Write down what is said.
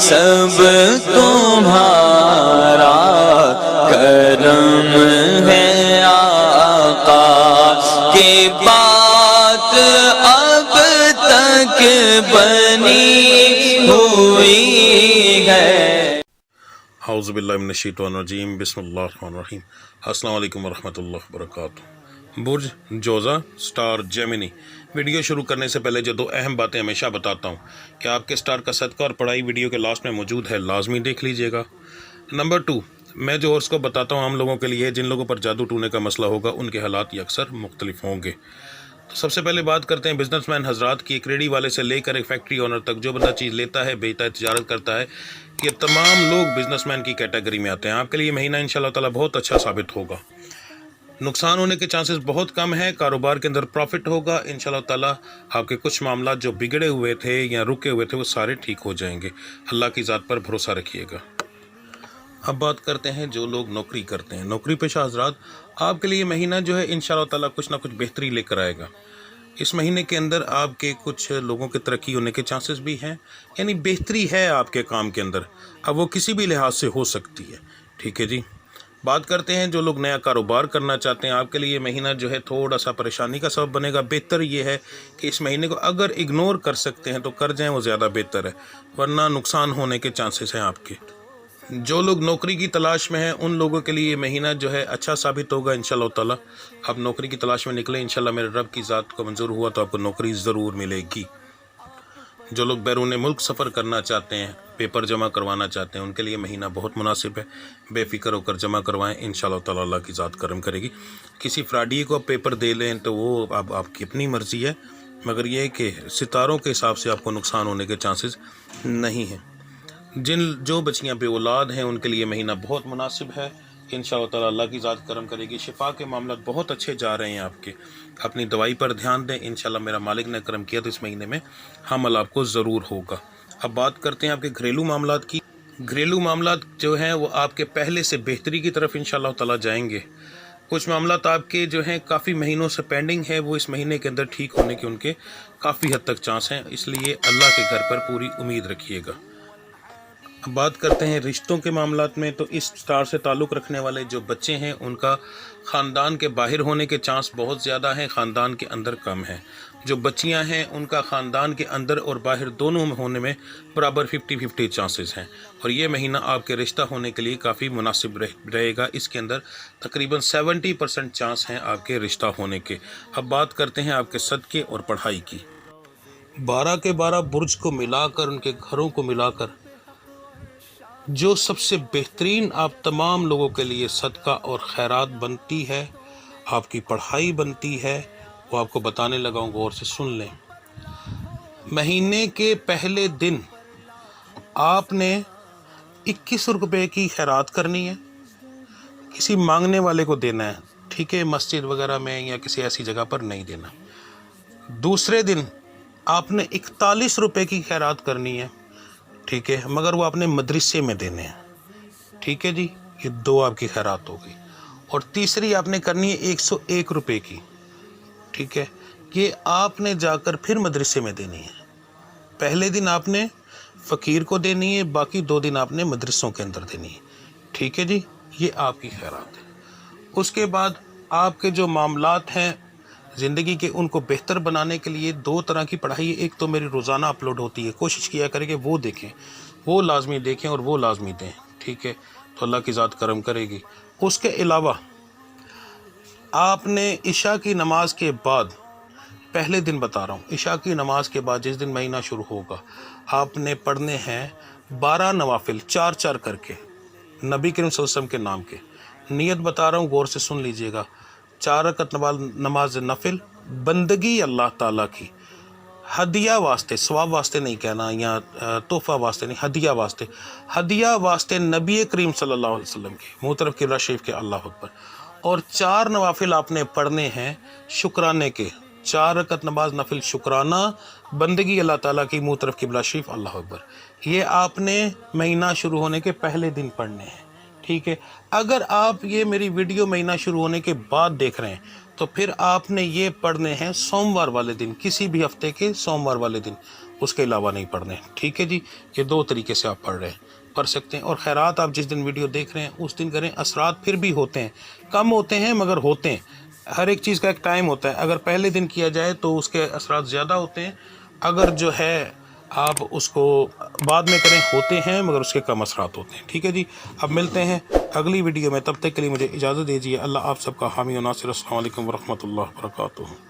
سب تمہارا کرم ہے آقا کی بات اب تک بنی ہوئی ہے۔ اعوذ باللہ من الشیطان الرجیم، بسم اللہ الرحمن الرحیم۔ السلام علیکم ورحمۃ اللہ وبرکاتہ۔ برج جوزہ سٹار جیمنی۔ ویڈیو شروع کرنے سے پہلے جو دو اہم باتیں ہمیشہ بتاتا ہوں کہ آپ کے سٹار کا صدقہ اور پڑھائی ویڈیو کے لاسٹ میں موجود ہے، لازمی دیکھ لیجئے گا۔ نمبر 2، میں جو عرض کو بتاتا ہوں عام لوگوں کے لیے، جن لوگوں پر جادو ٹونے کا مسئلہ ہوگا ان کے حالات یہ اکثر مختلف ہوں گے۔ تو سب سے پہلے بات کرتے ہیں بزنس مین حضرات کی۔ ایک ریڈی والے سے لے کر ایک فیکٹری اونر تک جو بندہ چیز لیتا ہے، بیچتا ہے، تجارت کرتا ہے، یہ تمام لوگ بزنس مین کی کیٹیگری میں آتے ہیں۔ آپ کے لیے مہینہ انشاءاللہ تعالی بہت اچھا ثابت ہوگا، نقصان ہونے کے چانسز بہت کم ہیں، کاروبار کے اندر پروفٹ ہوگا انشاءاللہ تعالی۔ آپ کے کچھ معاملات جو بگڑے ہوئے تھے یا رکے ہوئے تھے وہ سارے ٹھیک ہو جائیں گے، اللہ کی ذات پر بھروسہ رکھیے گا۔ اب بات کرتے ہیں جو لوگ نوکری کرتے ہیں، نوکری پیشہ حضرات، آپ کے لیے مہینہ جو ہے انشاءاللہ تعالی کچھ نہ کچھ بہتری لے کر آئے گا۔ اس مہینے کے اندر آپ کے کچھ لوگوں کے ترقی ہونے کے چانسز بھی ہیں، یعنی بہتری ہے آپ کے کام کے اندر، اب وہ کسی بھی لحاظ سے ہو سکتی ہے، ٹھیک ہے جی۔ بات کرتے ہیں جو لوگ نیا کاروبار کرنا چاہتے ہیں، آپ کے لیے مہینہ جو ہے تھوڑا سا پریشانی کا سبب بنے گا۔ بہتر یہ ہے کہ اس مہینے کو اگر اگنور کر سکتے ہیں تو کر جائیں، وہ زیادہ بہتر ہے، ورنہ نقصان ہونے کے چانسز ہیں آپ کے۔ جو لوگ نوکری کی تلاش میں ہیں ان لوگوں کے لیے یہ مہینہ جو ہے اچھا ثابت ہوگا انشاءاللہ تعالی۔ آپ نوکری کی تلاش میں نکلیں، انشاءاللہ میرے رب کی ذات کو منظور ہوا تو آپ کو نوکری ضرور ملے گی۔ جو لوگ بیرون ملک سفر کرنا چاہتے ہیں، پیپر جمع کروانا چاہتے ہیں، ان کے لیے مہینہ بہت مناسب ہے، بے فکر ہو کر جمع کروائیں، انشاءاللہ تعالی اللہ کی ذات کرم کرے گی۔ کسی فراڈی کو آپ پیپر دے لیں تو وہ آپ کی اپنی مرضی ہے، مگر یہ ہے کہ ستاروں کے حساب سے آپ کو نقصان ہونے کے چانسز نہیں ہیں۔ جو بچیاں بے اولاد ہیں ان کے لیے مہینہ بہت مناسب ہے، انشاءاللہ تعالی اللہ کی ذات کرم کرے گی۔ شفا کے معاملات بہت اچھے جا رہے ہیں آپ کے، اپنی دوائی پر دھیان دیں، انشاءاللہ میرا مالک نے کرم کیا تو اس مہینے میں حمل آپ کو ضرور ہوگا۔ اب بات کرتے ہیں آپ کے گھریلو معاملات کی۔ گھریلو معاملات جو ہیں وہ آپ کے پہلے سے بہتری کی طرف انشاءاللہ تعالی جائیں گے۔ کچھ معاملات آپ کے جو ہیں کافی مہینوں سے پینڈنگ ہے، وہ اس مہینے کے اندر ٹھیک ہونے کے ان کے کافی حد تک چانس ہیں، اس لیے اللہ کے گھر پر پوری امید رکھیے گا۔ اب بات کرتے ہیں رشتوں کے معاملات میں، تو اس سٹار سے تعلق رکھنے والے جو بچے ہیں ان کا خاندان کے باہر ہونے کے چانس بہت زیادہ ہیں، خاندان کے اندر کم ہیں۔ جو بچیاں ہیں ان کا خاندان کے اندر اور باہر دونوں میں ہونے میں برابر 50-50 چانسز ہیں، اور یہ مہینہ آپ کے رشتہ ہونے کے لیے کافی مناسب رہے گا۔ اس کے اندر تقریباً 70% چانس ہیں آپ کے رشتہ ہونے کے۔ اب بات کرتے ہیں آپ کے صدقے اور پڑھائی کی۔ 12 کے 12 برج کو ملا کر، ان کے گھروں کو ملا کر، جو سب سے بہترین آپ تمام لوگوں کے لیے صدقہ اور خیرات بنتی ہے، آپ کی پڑھائی بنتی ہے، وہ آپ کو بتانے لگا ہوں، غور سے سن لیں۔ مہینے کے پہلے دن آپ نے 21 روپے کی خیرات کرنی ہے، کسی مانگنے والے کو دینا ہے، ٹھیک ہے، مسجد وغیرہ میں یا کسی ایسی جگہ پر نہیں دینا۔ دوسرے دن آپ نے 41 روپے کی خیرات کرنی ہے، ٹھیک ہے، مگر وہ اپنے مدرسے میں دینے ہیں، ٹھیک ہے جی، یہ 2 آپ کی خیرات ہو گئی۔ اور تیسری آپ نے کرنی ہے 101 روپے کی، ٹھیک ہے، یہ آپ نے جا کر پھر مدرسے میں دینی ہے۔ پہلے دن آپ نے فقیر کو دینی ہے، باقی 2 دن آپ نے مدرسوں کے اندر دینی ہے، ٹھیک ہے جی، یہ آپ کی خیرات ہے۔ اس کے بعد آپ کے جو معاملات ہیں زندگی کے، ان کو بہتر بنانے کے لیے 2 طرح کی پڑھائی ہے۔ ایک تو میری روزانہ اپلوڈ ہوتی ہے، کوشش کیا کریں کہ وہ دیکھیں، وہ لازمی دیکھیں اور وہ لازمی دیں، ٹھیک ہے، تو اللہ کی ذات کرم کرے گی۔ اس کے علاوہ آپ نے عشاء کی نماز کے بعد، پہلے دن بتا رہا ہوں، عشاء کی نماز کے بعد جس دن مہینہ شروع ہوگا، آپ نے پڑھنے ہیں 12 نوافل 4 کر کے، نبی کریم صلی اللہ علیہ وسلم کے نام کے۔ نیت بتا رہا ہوں، غور سے سن لیجئے گا۔ 4 رکعت نماز نفل، بندگی اللہ تعالیٰ کی، ہدیہ واسطے، ثواب واسطے نہیں کہنا یا تحفہ واسطے نہیں، ہدیہ واسطے، ہدیہ واسطے نبی کریم صلی اللہ علیہ وسلم کے، منہ طرف قبلہ شریف کے، اللہ اکبر۔ اور 4 نوافل آپ نے پڑھنے ہیں شکرانے کے، 4 رکعت نماز نفل شکرانہ، بندگی اللہ تعالیٰ کی، منہ طرف قبلہ شریف، اللہ اکبر۔ یہ آپ نے مہینہ شروع ہونے کے پہلے دن پڑھنے ہیں، ٹھیک ہے۔ اگر آپ یہ میری ویڈیو مہینہ شروع ہونے کے بعد دیکھ رہے ہیں تو پھر آپ نے یہ پڑھنے ہیں سوموار والے دن، کسی بھی ہفتے کے سوموار والے دن، اس کے علاوہ نہیں پڑھنے. ٹھیک ہے جی, یہ 2 طریقے سے آپ پڑھ سکتے ہیں. اور خیرات آپ جس دن ویڈیو دیکھ رہے ہیں اس دن کریں. اثرات پھر بھی ہوتے ہیں, کم ہوتے ہیں مگر ہوتے ہیں. ہر ایک چیز کا ایک ٹائم ہوتا ہے. اگر پہلے دن کیا جائے تو اس کے اثرات زیادہ ہوتے ہیں, اگر جو ہے آپ اس کو بعد میں کریں ہوتے ہیں مگر اس کے کم اثرات ہوتے ہیں. ٹھیک ہے جی, اب ملتے ہیں اگلی ویڈیو میں. تب تک کے لیے مجھے اجازت دیجیے. اللہ آپ سب کا حامی و ناصر. السلام علیکم ورحمۃ اللہ وبرکاتہ.